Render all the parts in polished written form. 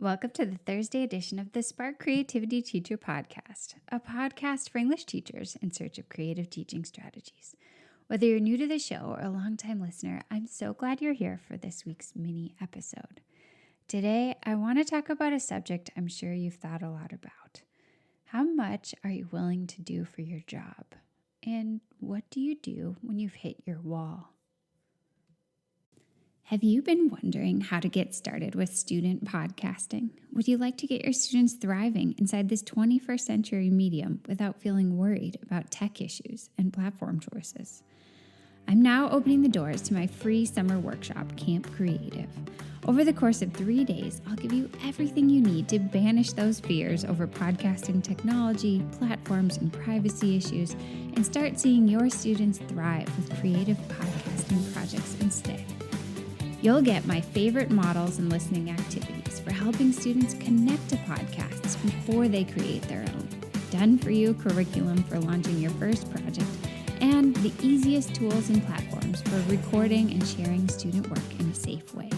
Welcome to the Thursday edition of the Spark Creativity Teacher Podcast, a podcast for English teachers in search of creative teaching strategies. Whether you're new to the show or a longtime listener, I'm so glad you're here for this week's mini episode. Today, I want to talk about a subject I'm sure you've thought a lot about. How much are you willing to do for your job? And what do you do when you've hit your wall? Have you been wondering how to get started with student podcasting? Would you like to get your students thriving inside this 21st century medium without feeling worried about tech issues and platform choices? I'm now opening the doors to my free summer workshop, Camp Creative. Over the course of 3 days, I'll give you everything you need to banish those fears over podcasting technology, platforms, and privacy issues, and start seeing your students thrive with creative podcasting projects instead. You'll get my favorite models and listening activities for helping students connect to podcasts before they create their own, done-for-you curriculum for launching your first project, and the easiest tools and platforms for recording and sharing student work in a safe way.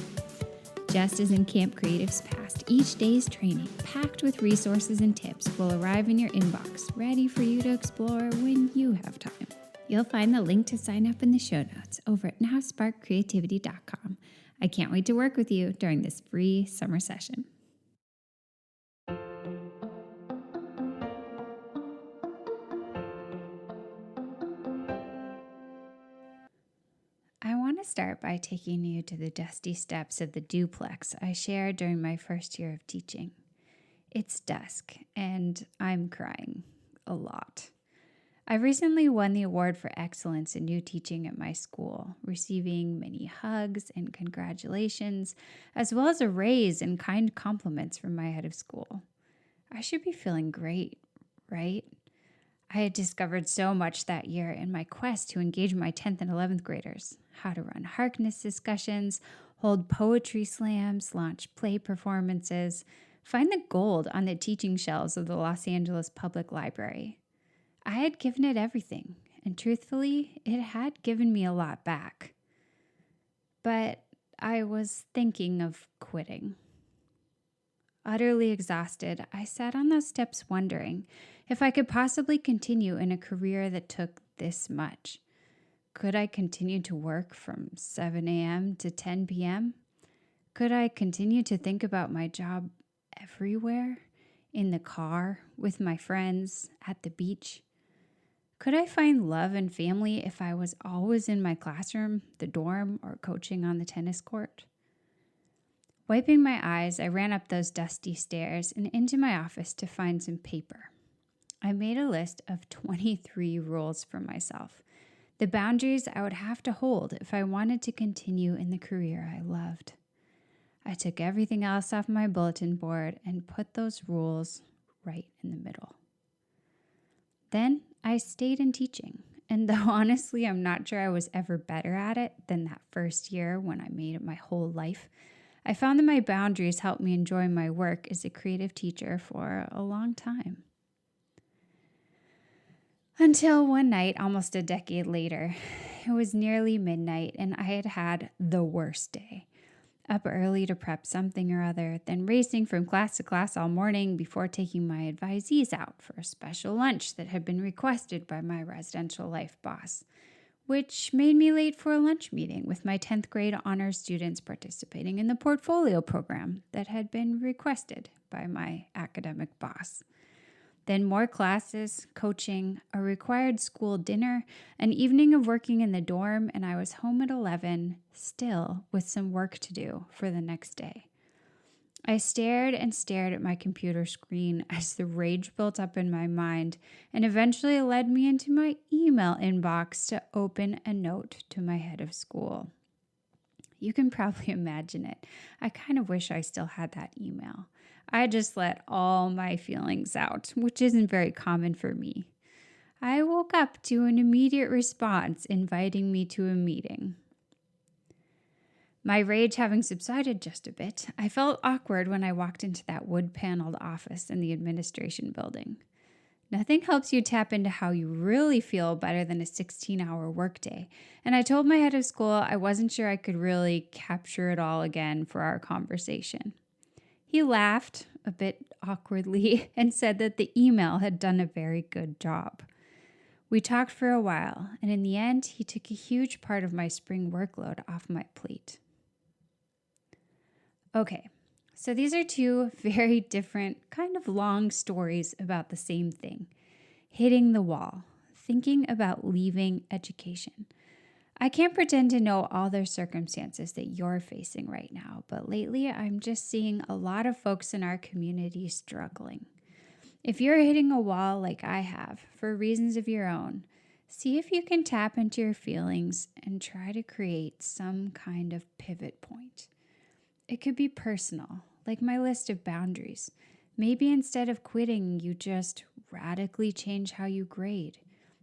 Just as in Camp Creative's past, each day's training, packed with resources and tips, will arrive in your inbox, ready for you to explore when you have time. You'll find the link to sign up in the show notes over at nowsparkcreativity.com. I can't wait to work with you during this free summer session. I want to start by taking you to the dusty steps of the duplex I shared during my first year of teaching. It's dusk, and I'm crying a lot. I recently won the award for excellence in new teaching at my school, receiving many hugs and congratulations, as well as a raise and kind compliments from my head of school. I should be feeling great, right? I had discovered so much that year in my quest to engage my 10th and 11th graders: how to run Harkness discussions, hold poetry slams, launch play performances, find the gold on the teaching shelves of the Los Angeles Public Library. I had given it everything, and truthfully, it had given me a lot back. But I was thinking of quitting. Utterly exhausted, I sat on those steps wondering if I could possibly continue in a career that took this much. Could I continue to work from 7 a.m. to 10 p.m.? Could I continue to think about my job everywhere? In the car, with my friends, at the beach? Could I find love and family if I was always in my classroom, the dorm, or coaching on the tennis court? Wiping my eyes, I ran up those dusty stairs and into my office to find some paper. I made a list of 23 rules for myself, the boundaries I would have to hold if I wanted to continue in the career I loved. I took everything else off my bulletin board and put those rules right in the middle. Then I stayed in teaching, and though honestly I'm not sure I was ever better at it than that first year when I made it my whole life, I found that my boundaries helped me enjoy my work as a creative teacher for a long time. Until one night, almost a decade later, it was nearly midnight and I had had the worst day. Up early to prep something or other, then racing from class to class all morning before taking my advisees out for a special lunch that had been requested by my residential life boss, which made me late for a lunch meeting with my 10th grade honors students participating in the portfolio program that had been requested by my academic boss. Then more classes, coaching, a required school dinner, an evening of working in the dorm, and I was home at 11, still with some work to do for the next day. I stared and stared at my computer screen as the rage built up in my mind and eventually led me into my email inbox to open a note to my head of school. You can probably imagine it. I kind of wish I still had that email. I just let all my feelings out, which isn't very common for me. I woke up to an immediate response inviting me to a meeting. My rage having subsided just a bit, I felt awkward when I walked into that wood-paneled office in the administration building. Nothing helps you tap into how you really feel better than a 16-hour workday, and I told my head of school I wasn't sure I could really capture it all again for our conversation. He laughed a bit awkwardly and said that the email had done a very good job. We talked for a while, and in the end, he took a huge part of my spring workload off my plate. Okay, so these are two very different, kind of long stories about the same thing: hitting the wall, thinking about leaving education. I can't pretend to know all the circumstances that you're facing right now, but lately I'm just seeing a lot of folks in our community struggling. If you're hitting a wall like I have, for reasons of your own, see if you can tap into your feelings and try to create some kind of pivot point. It could be personal, like my list of boundaries. Maybe instead of quitting, you just radically change how you grade.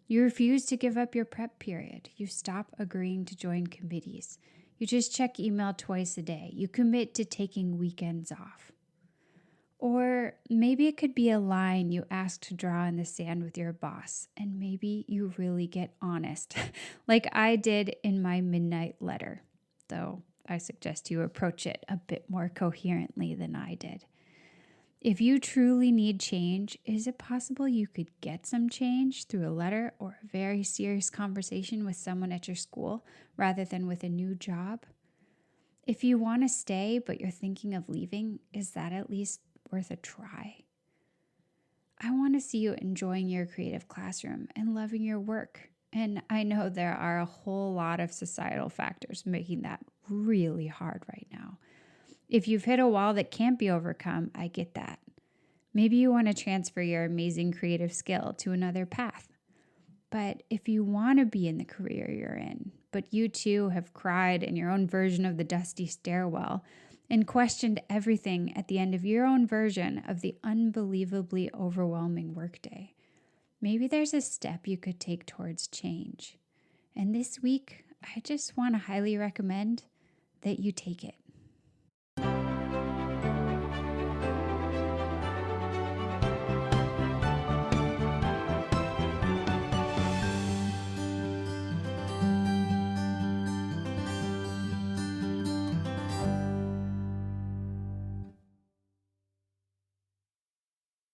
You refuse to give up your prep period. You stop agreeing to join committees. You just check email twice a day. You commit to taking weekends off. Or maybe it could be a line you ask to draw in the sand with your boss, and maybe you really get honest, like I did in my midnight letter, though I suggest you approach it a bit more coherently than I did. If you truly need change, is it possible you could get some change through a letter or a very serious conversation with someone at your school rather than with a new job? If you want to stay but you're thinking of leaving, is that at least worth a try? I want to see you enjoying your creative classroom and loving your work. And I know there are a whole lot of societal factors making that really hard right now. If you've hit a wall that can't be overcome, I get that. Maybe you want to transfer your amazing creative skill to another path. But if you want to be in the career you're in, but you too have cried in your own version of the dusty stairwell and questioned everything at the end of your own version of the unbelievably overwhelming workday, maybe there's a step you could take towards change. And this week, I just want to highly recommend that you take it.